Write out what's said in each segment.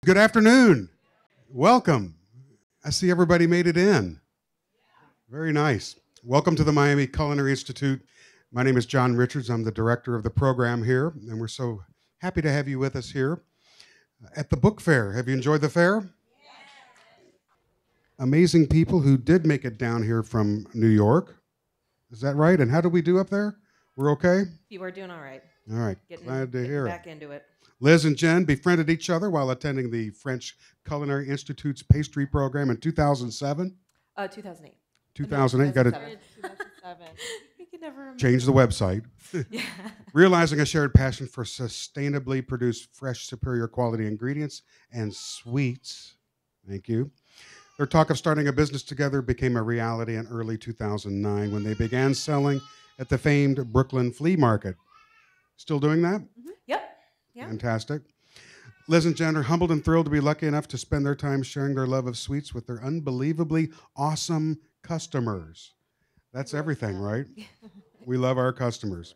Good afternoon. Welcome. I see everybody made it in. Very nice. Welcome to the Miami Culinary Institute. My name is John Richards. I'm the director of the program here, and we're so happy to have you with us here at the book fair. Have you enjoyed the fair? Amazing people who did make it down here from New York. Is that right? And how did we do up there? We're okay? You are doing all right. All right. Glad to hear it. Back into it. Liz and Jen befriended each other while attending the French Culinary Institute's pastry program in 2007. 2008. 2008. Got to 2007. You can never remember. change the website. Yeah. Realizing a shared passion for sustainably produced, fresh, superior quality ingredients and sweets. Thank you. Their talk of starting a business together became a reality in early 2009 when they began selling at the famed Brooklyn Flea Market. Still doing that? Mm-hmm. Yep. Yeah. Fantastic. Liz and Jen are humbled and thrilled to be lucky enough to spend their time sharing their love of sweets with their unbelievably awesome customers. That's everything, right? We love our customers.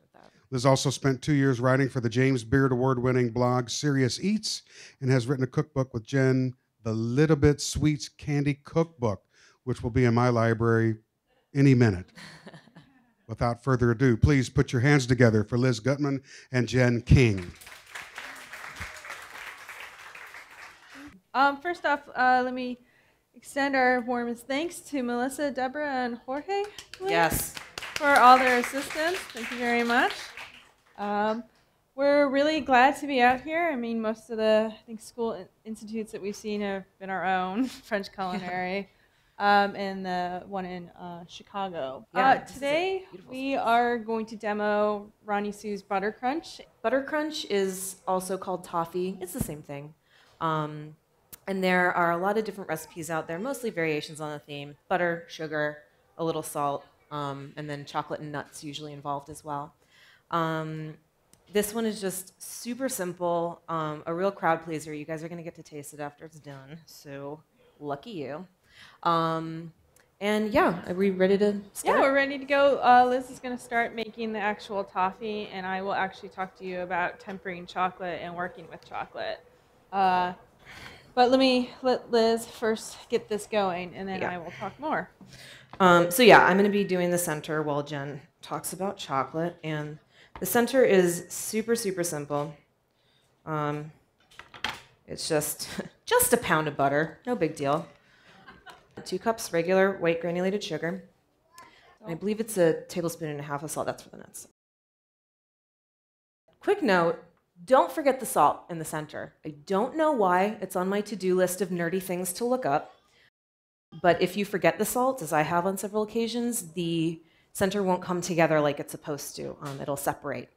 Liz also spent 2 years writing for the James Beard Award-winning blog Serious Eats and has written a cookbook with Jen, the Liddabit Sweets Candy Cookbook, which will be in my library any minute. Without further ado, please put your hands together for Liz Gutman and Jen King. First off, let me extend our warmest thanks to Melissa, Deborah, and Jorge. Please, Yes. for all their assistance. Thank you very much. We're really glad to be out here. I mean, most of the school institutes that we've seen have been our own, French Culinary, and the one in Chicago. Yeah, Today, we are going to demo Ronnie Sue's Buttercrunch. Buttercrunch is also called Toffee. It's the same thing. And there are a lot of different recipes out there, mostly variations on the theme. Butter, sugar, a little salt, and then chocolate and nuts usually involved as well. This one is just super simple, a real crowd pleaser. You guys are going to get to taste it after it's done, so lucky you. And yeah, are we ready to start? Yeah, we're ready to go. Liz is going to start making the actual toffee, and I will actually talk to you about tempering chocolate and working with chocolate. But let Liz first get this going, and then I will talk more. So yeah, I'm going to be doing the center while Jen talks about chocolate. And the center is super, super simple. It's just a pound of butter, no big deal. 2 cups regular white granulated sugar. And I believe it's a tablespoon and a half of salt. That's for the nuts. Quick note. Don't forget the salt in the center. I don't know why it's on my to-do list of nerdy things to look up, but if you forget the salt, as I have on several occasions, the center won't come together like it's supposed to. It'll separate,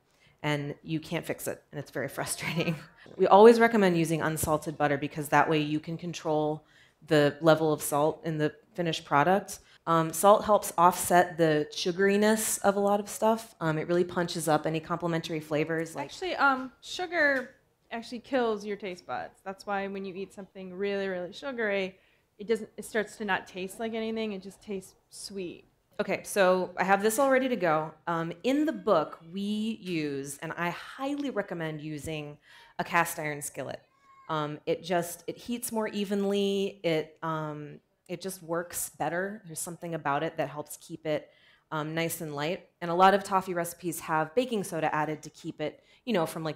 and you can't fix it, and it's very frustrating. We always recommend using unsalted butter because that way you can control the level of salt in the finished product. Salt helps offset the sugariness of a lot of stuff. It really punches up any complementary flavors. Sugar actually kills your taste buds. That's why when you eat something really, really sugary, it starts to not taste like anything. It just tastes sweet. Okay, so I have this all ready to go. In the book, we use, and I highly recommend using, a cast iron skillet. It heats more evenly. It just works better. There's something about it that helps keep it nice and light. And a lot of toffee recipes have baking soda added to keep it, from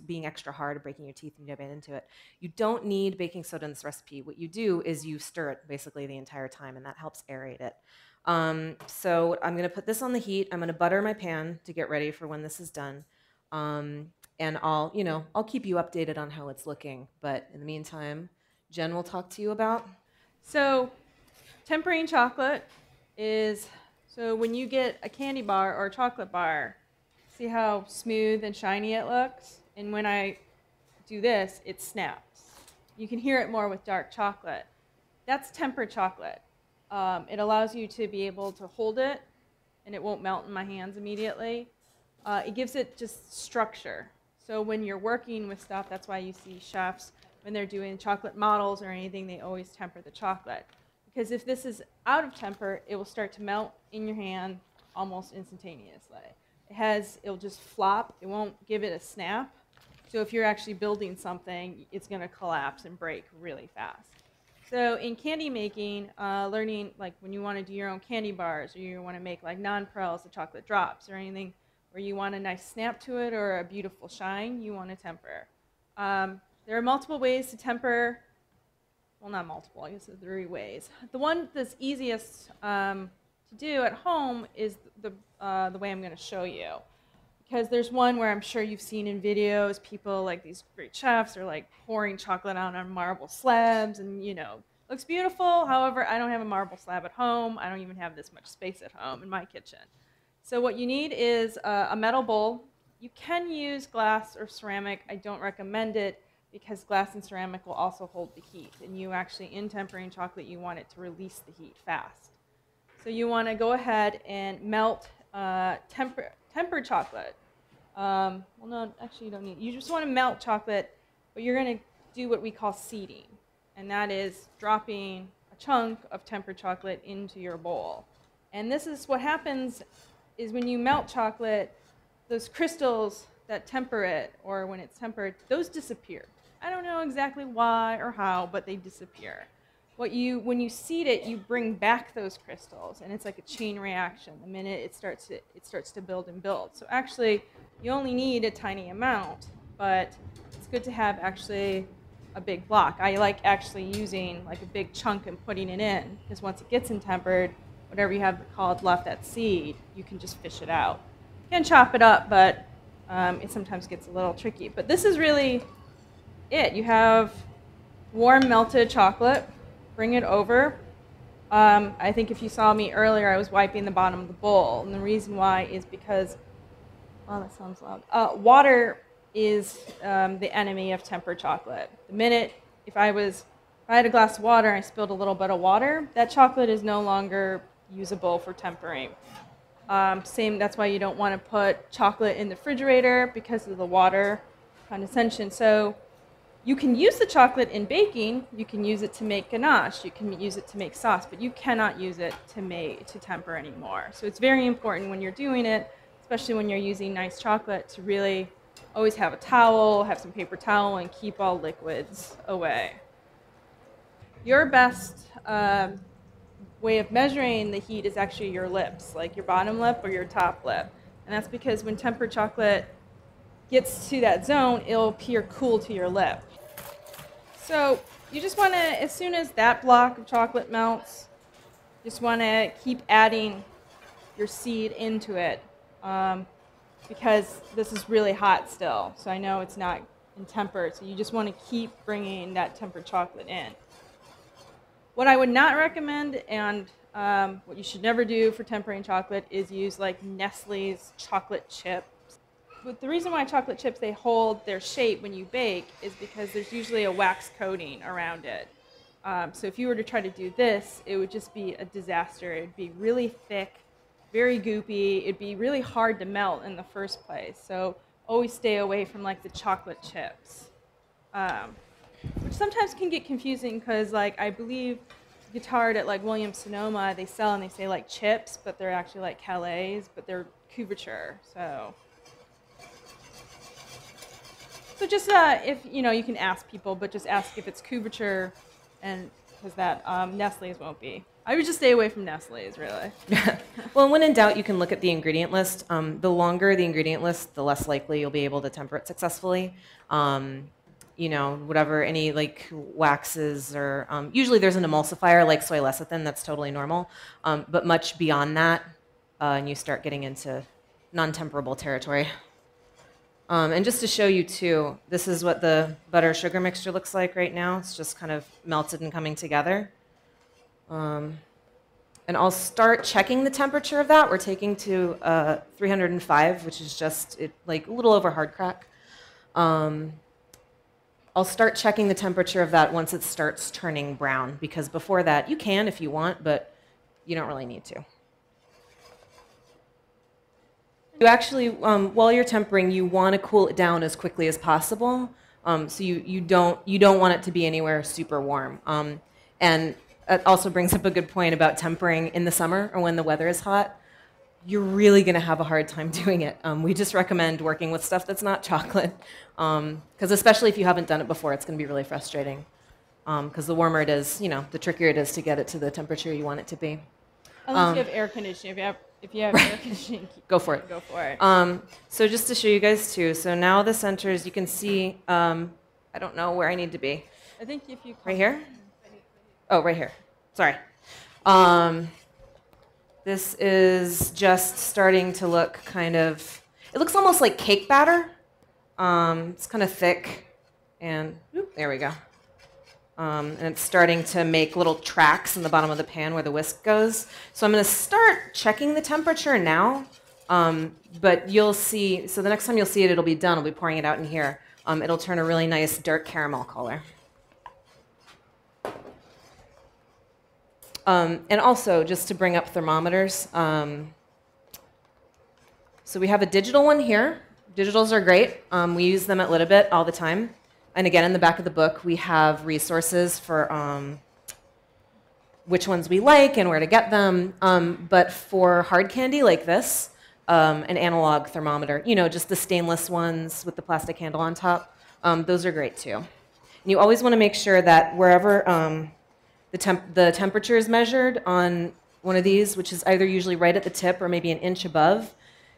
being extra hard, breaking your teeth when you bite into it. You don't need baking soda in this recipe. What you do is you stir it basically the entire time, and that helps aerate it. So I'm going to put this on the heat. I'm going to butter my pan to get ready for when this is done. And I'll keep you updated on how it's looking. But in the meantime, Jen will talk to you about. So tempering chocolate is, so when you get a candy bar or a chocolate bar, see how smooth and shiny it looks? And when I do this, it snaps. You can hear it more with dark chocolate. That's tempered chocolate. It allows you to be able to hold it, and it won't melt in my hands immediately. It gives it just structure. So when you're working with stuff, that's why you see chefs, when they're doing chocolate models or anything, they always temper the chocolate. Because if this is out of temper, it will start to melt in your hand almost instantaneously. It'll just flop. It won't give it a snap. So if you're actually building something, it's going to collapse and break really fast. So in candy making, learning like when you want to do your own candy bars, or you want to make like nonpareils, the chocolate drops, or anything where you want a nice snap to it or a beautiful shine, you want to temper. There are multiple ways to temper. Well, not multiple, I guess there are 3 ways. The one that's easiest to do at home is the way I'm going to show you. Because there's one where I'm sure you've seen in videos, people like these great chefs are like pouring chocolate out on marble slabs and, you know, looks beautiful. However, I don't have a marble slab at home. I don't even have this much space at home in my kitchen. So what you need is a metal bowl. You can use glass or ceramic. I don't recommend it because glass and ceramic will also hold the heat. And you actually, in tempering chocolate, you want it to release the heat fast. So you want to go ahead and melt tempered chocolate. Well, no, actually you don't need. You just want to melt chocolate, but you're going to do what we call seeding, and that is dropping a chunk of tempered chocolate into your bowl. And this is what happens is when you melt chocolate, those crystals that temper it, or when it's tempered, those disappear. I don't know exactly why or how, but they disappear. When you seed it, you bring back those crystals, and it's like a chain reaction. The minute it starts to build and build. So actually, you only need a tiny amount, but it's good to have actually a big block. I like actually using like a big chunk and putting it in, because once it gets in tempered, whatever you have called left at seed, you can just fish it out. You can chop it up, but it sometimes gets a little tricky. But this is really it. You have warm melted chocolate. Bring it over. I think if you saw me earlier, I was wiping the bottom of the bowl. And the reason why is because, oh, that sounds loud. Water is the enemy of tempered chocolate. The minute, if I had a glass of water and I spilled a little bit of water, that chocolate is no longer usable for tempering. That's why you don't want to put chocolate in the refrigerator because of the water condensation. So you can use the chocolate in baking. You can use it to make ganache. You can use it to make sauce, but you cannot use it to temper anymore. So it's very important when you're doing it, especially when you're using nice chocolate, to really always have a towel, have some paper towel, and keep all liquids away. Your best way of measuring the heat is actually your lips, like your bottom lip or your top lip. And that's because when tempered chocolate gets to that zone, it'll appear cool to your lip. So you just want to, as soon as that block of chocolate melts, just want to keep adding your seed into it because this is really hot still. So I know it's not in tempered, so you just want to keep bringing that tempered chocolate in. What I would not recommend, and what you should never do for tempering chocolate, is use like Nestle's chocolate chip. But the reason why chocolate chips, they hold their shape when you bake is because there's usually a wax coating around it. So if you were to try to do this, it would just be a disaster. It'd be really thick, very goopy. It'd be really hard to melt in the first place. So always stay away from like the chocolate chips, which sometimes can get confusing because like I believe guitard at like Williams Sonoma, they sell and they say like chips, but they're actually like Calais, but they're couverture. So just if you know, you can ask people, but just ask if it's couverture, and because that Nestle's won't be. I would just stay away from Nestle's, really. Well, when in doubt, you can look at the ingredient list. The longer the ingredient list, the less likely you'll be able to temper it successfully. You know, whatever, any like waxes or usually there's an emulsifier like soy lecithin, that's totally normal. But much beyond that, and you start getting into non-temperable territory. And just to show you too, this is what the butter sugar mixture looks like right now. It's just kind of melted and coming together. And I'll start checking the temperature of that. We're taking to 305, which is just like a little over hard crack. I'll start checking the temperature of that once it starts turning brown, because before that, you can if you want, but you don't really need to. You actually, while you're tempering, you want to cool it down as quickly as possible. So you don't want it to be anywhere super warm. And it also brings up a good point about tempering in the summer or when the weather is hot. you're really going to have a hard time doing it. We just recommend working with stuff that's not chocolate, because especially if you haven't done it before, it's going to be really frustrating. Because the warmer it is, the trickier it is to get it to the temperature you want it to be. Unless you have air conditioning. If you have air conditioning, Go for it. Go for it. So just to show you guys too, so now the centers, you can see, I don't know where I need to be. I think if you Right here? Oh, right here. Sorry. This is just starting to look it looks almost like cake batter. It's kind of thick, and there we go. And it's starting to make little tracks in the bottom of the pan where the whisk goes. So I'm going to start checking the temperature now, but you'll see, so the next time you'll see it, it'll be done. I'll be pouring it out in here. It'll turn a really nice dark caramel color. And also, just to bring up thermometers, so we have a digital one here. Digitals are great. We use them at Liddabit all the time. And again, in the back of the book, we have resources for which ones we like and where to get them. But for hard candy like this, an analog thermometer, just the stainless ones with the plastic handle on top, those are great too. And you always want to make sure that wherever the temperature is measured on one of these, which is either usually right at the tip or maybe an inch above,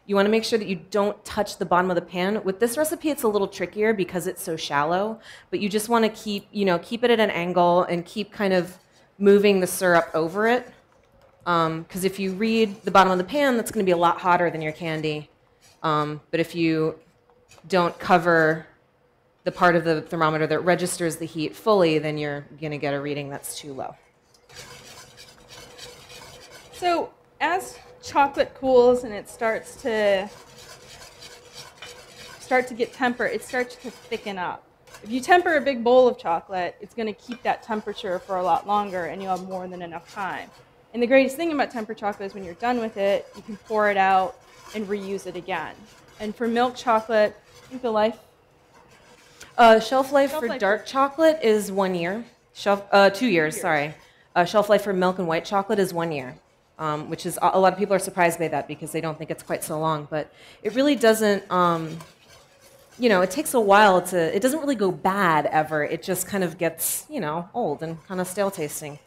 you want to make sure that you don't touch the bottom of the pan. With this recipe, it's a little trickier because it's so shallow, but you just want to keep it at an angle and keep kind of moving the syrup over it. Because if you read the bottom of the pan, that's going to be a lot hotter than your candy. But if you don't cover the part of the thermometer that registers the heat fully, then you're going to get a reading that's too low. So as chocolate cools and it starts to get tempered, it starts to thicken up. If you temper a big bowl of chocolate, it's going to keep that temperature for a lot longer and you'll have more than enough time. And the greatest thing about tempered chocolate is when you're done with it, you can pour it out and reuse it again. And for milk chocolate, I think the Shelf life for dark chocolate is 1 year. 2 years, sorry. Shelf life for milk and white chocolate is 1 year, which is, a lot of people are surprised by that because they don't think it's quite so long. But it really doesn't, it takes a while it doesn't really go bad ever. It just kind of gets, old and kind of stale tasting.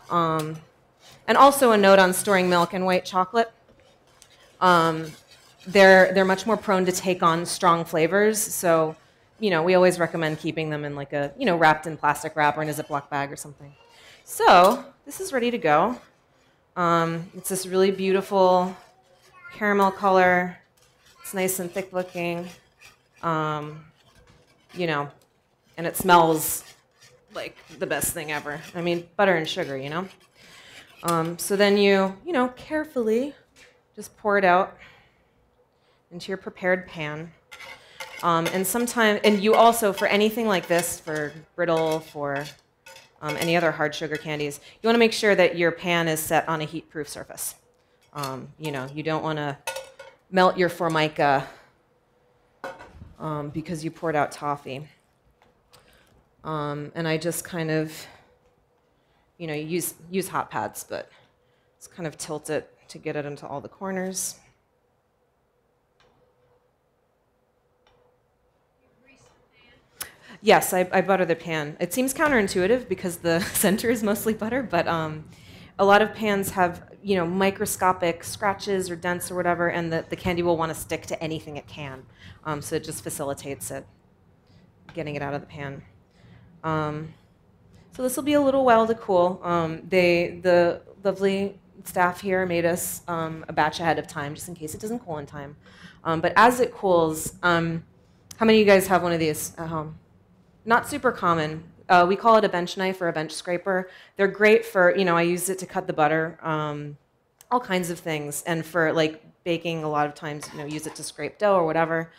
And also a note on storing milk and white chocolate. They're much more prone to take on strong flavors, so we always recommend keeping them in like a, wrapped in plastic wrap or in a Ziploc bag or something. So this is ready to go. It's this really beautiful caramel color. It's nice and thick looking, and it smells like the best thing ever. I mean, butter and sugar, So then you carefully just pour it out into your prepared pan. And you also, for anything like this, for brittle, for any other hard sugar candies, you want to make sure that your pan is set on a heat-proof surface. You don't want to melt your formica because you poured out toffee. And I just kind of, use hot pads, but just kind of tilt it to get it into all the corners. Yes, I butter the pan. It seems counterintuitive because the center is mostly butter, but a lot of pans have, microscopic scratches or dents or whatever, and the candy will want to stick to anything it can. So it just facilitates it, getting it out of the pan. So this will be a little while to cool. The lovely staff here made us a batch ahead of time, just in case it doesn't cool in time. But as it cools, how many of you guys have one of these at home? Not super common. We call it a bench knife or a bench scraper. They're great for, I use it to cut the butter, all kinds of things. And for like baking, a lot of times, use it to scrape dough or whatever.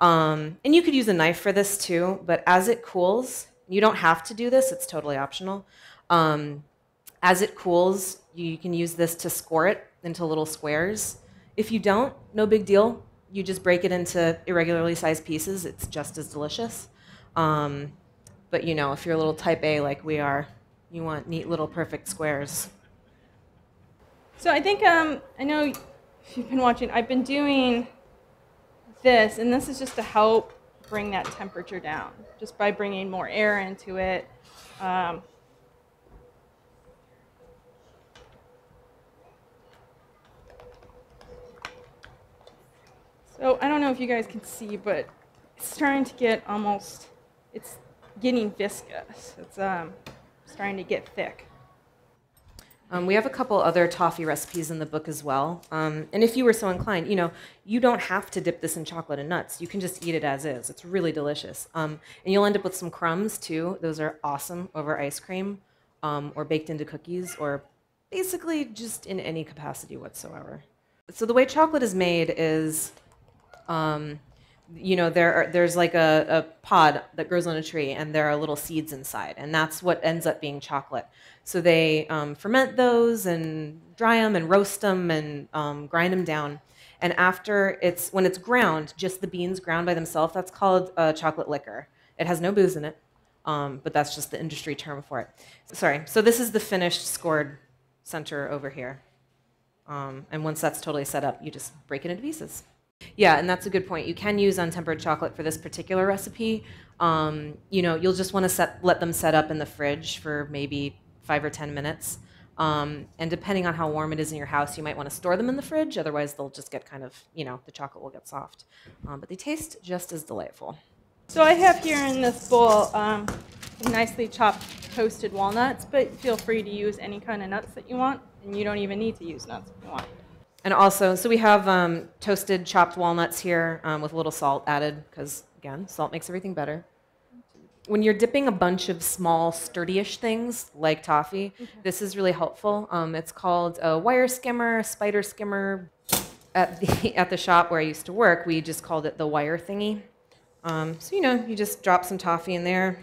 And you could use a knife for this too, but as it cools, you don't have to do this, it's totally optional. As it cools, you can use this to score it into little squares. If you don't, no big deal. You just break it into irregularly sized pieces. It's just as delicious. But if you're a little type A like we are, you want neat little perfect squares. So I think I know if you've been watching, I've been doing this, and this is just to help bring that temperature down, just by bringing more air into it. So I don't know if you guys can see, but it's starting to get almost, it's getting viscous. It's starting to get thick. We have a couple other toffee recipes in the book as well. And if you were so inclined, you don't have to dip this in chocolate and nuts. You can just eat it as is. It's really delicious. And you'll end up with some crumbs too. Those are awesome over ice cream, or baked into cookies, or basically just in any capacity whatsoever. So the way chocolate is made is, there's like a pod that grows on a tree, and there are little seeds inside, and that's what ends up being chocolate. So they ferment those and dry them and roast them and grind them down. And when it's ground, just the beans ground by themselves, that's called chocolate liquor. It has no booze in it, but that's just the industry term for it. Sorry. So this is the finished scored center over here. And once that's totally set up, you just break it into pieces. Yeah, and that's a good point. You can use untempered chocolate for this particular recipe. You'll just want to let them set up in the fridge for maybe 5 or 10 minutes. And depending on how warm it is in your house, you might want to store them in the fridge. Otherwise, they'll just get kind of, the chocolate will get soft. But they taste just as delightful. So I have here in this bowl some nicely chopped toasted walnuts, but feel free to use any kind of nuts that you want, and you don't even need to use nuts if you want. And also, so we have toasted chopped walnuts here with a little salt added, because, again, salt makes everything better. When you're dipping a bunch of small, sturdy-ish things like toffee, this is really helpful. It's called a wire skimmer, spider skimmer. At the shop where I used to work, we just called it the wire thingy. So, you just drop some toffee in there,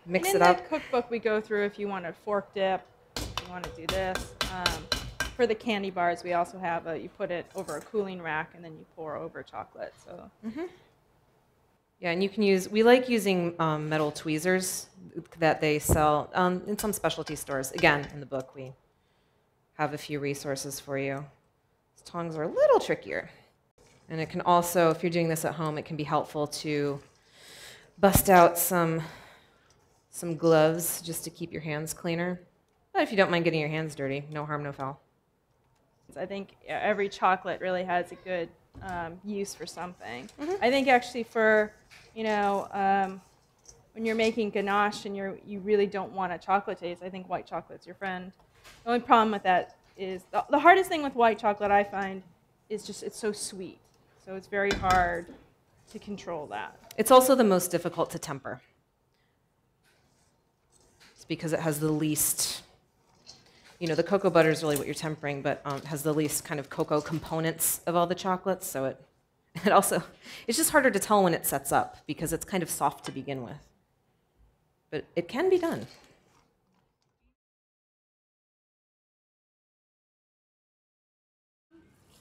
mix it up. In the cookbook, we go through if you want a fork dip, if you want to do this. For the candy bars, we also have you put it over a cooling rack, and then you pour over chocolate. So. Yeah, and we like using metal tweezers that they sell in some specialty stores. Again, in the book, we have a few resources for you. These tongs are a little trickier. And it can also, if you're doing this at home, it can be helpful to bust out some gloves just to keep your hands cleaner. But if you don't mind getting your hands dirty, no harm, no foul. I think every chocolate really has a good use for something. I think actually for, when you're making ganache and you really don't want a chocolate taste, I think white chocolate's your friend. The only problem with that is, the hardest thing with white chocolate I find is just it's so sweet. So it's very hard to control that. It's also the most difficult to temper. It's because it has the least... the cocoa butter is really what you're tempering, but has the least kind of cocoa components of all the chocolates. So it's just harder to tell when it sets up because it's kind of soft to begin with. But it can be done.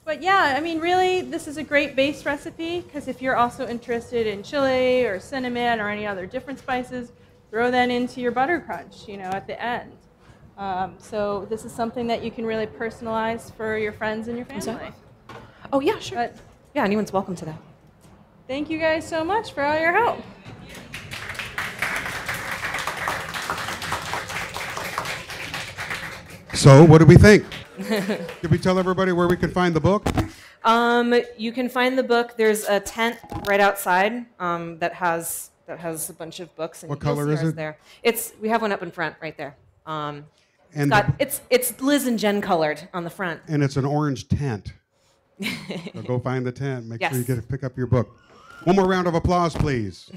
But yeah, I mean, really, this is a great base recipe because if you're also interested in chili or cinnamon or any other different spices, throw that into your buttercrunch, at the end. So this is something that you can really personalize for your friends and your family. Oh, yeah, sure. But yeah, anyone's welcome to that. Thank you guys so much for all your help. So, what do we think? Did we tell everybody where we can find the book? You can find the book. There's a tent right outside that has a bunch of books. And what color is it? There. We have one up in front right there. And it's Liz and Jen colored on the front. And it's an orange tent. So go find the tent. Make sure you pick up your book. One more round of applause, please.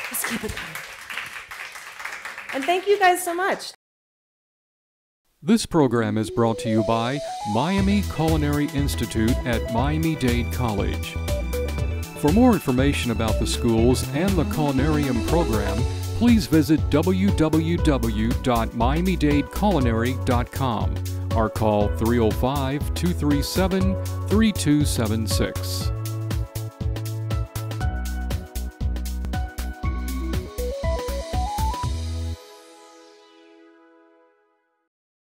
Just keep it going. And thank you guys so much. This program is brought to you by Miami Culinary Institute at Miami-Dade College. For more information about the schools and the Culinarium program, please visit www.miamidadeculinary.com or call 305-237-3276.